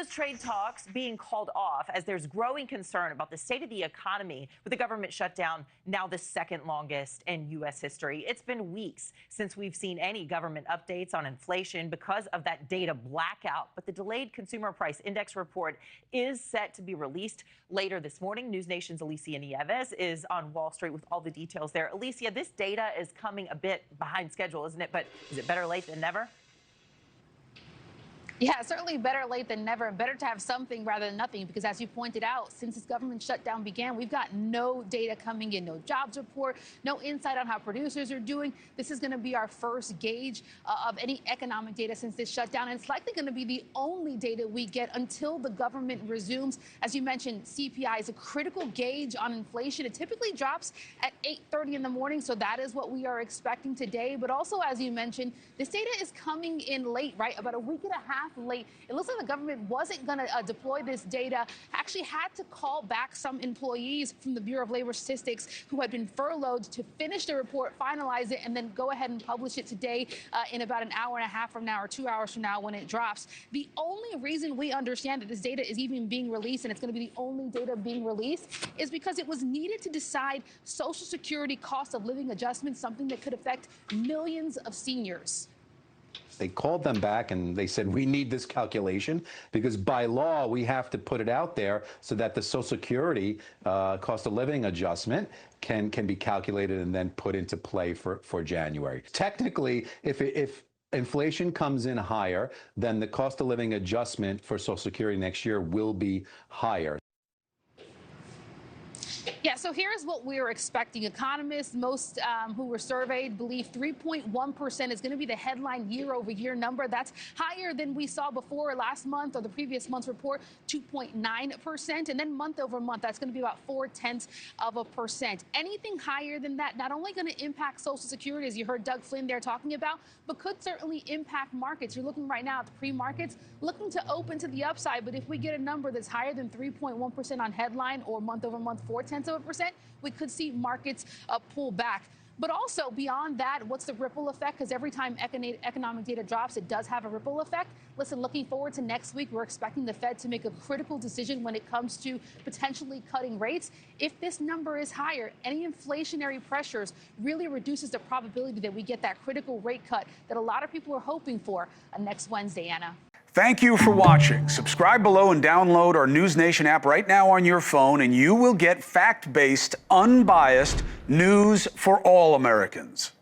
those trade talks being called off as there's growing concern about the state of the economy with the government shutdown now the second longest in U.S. history. It's been weeks since we've seen any government updates on inflation because of that data blackout. But the delayed consumer price index report is set to be released later this morning. NewsNation's Alicia Nieves is on Wall Street with all the details there. Alicia, this data is coming a bit behind schedule, isn't it? But is it better late than never? Yeah, certainly better late than never. Better to have something rather than nothing, because as you pointed out, since this government shutdown began, we've got no data coming in, no jobs report, no insight on how producers are doing. This is going to be our first gauge of any economic data since this shutdown, and it's likely going to be the only data we get until the government resumes. As you mentioned, CPI is a critical gauge on inflation. It typically drops at 8:30 in the morning, so that is what we are expecting today. But also, as you mentioned, this data is coming in late, right? About a week and a half late. It looks like the government wasn't going to deploy this data, actually had to call back some employees from the Bureau of Labor Statistics who had been furloughed to finish the report, finalize it, and then go ahead and publish it today in about an hour and a half from now or 2 hours from now when it drops. The only reason we understand that this data is even being released, and it's going to be the only data being released, is because it was needed to decide Social Security cost of living adjustments, something that could affect millions of seniors. They called them back and they said, we need this calculation because by law, we have to put it out there so that the Social Security cost of living adjustment can be calculated and then put into play for January. Technically, if inflation comes in higher, then the cost of living adjustment for Social Security next year will be higher. Yeah, so here's what we're expecting. Economists, most who were surveyed, believe 3.1% is going to be the headline year-over-year number. That's higher than we saw before last month or the previous month's report, 2.9%. And then month over month, that's going to be about 0.4%. Anything higher than that, not only going to impact Social Security, as you heard Doug Flynn there talking about, but could certainly impact markets. You're looking right now at the pre-markets, looking to open to the upside. But if we get a number that's higher than 3.1% on headline or month over month, 0.4%, we could see markets pull back. But also beyond that, what's the ripple effect? Because every time economic data drops, it does have a ripple effect. Listen, looking forward to next week, we're expecting the Fed to make a critical decision when it comes to potentially cutting rates. If this number is higher, any inflationary pressures really reduces the probability that we get that critical rate cut that a lot of people are hoping for next Wednesday, Anna. Thank you for watching. Subscribe below and download our NewsNation app right now on your phone, and you will get fact-based, unbiased news for all Americans.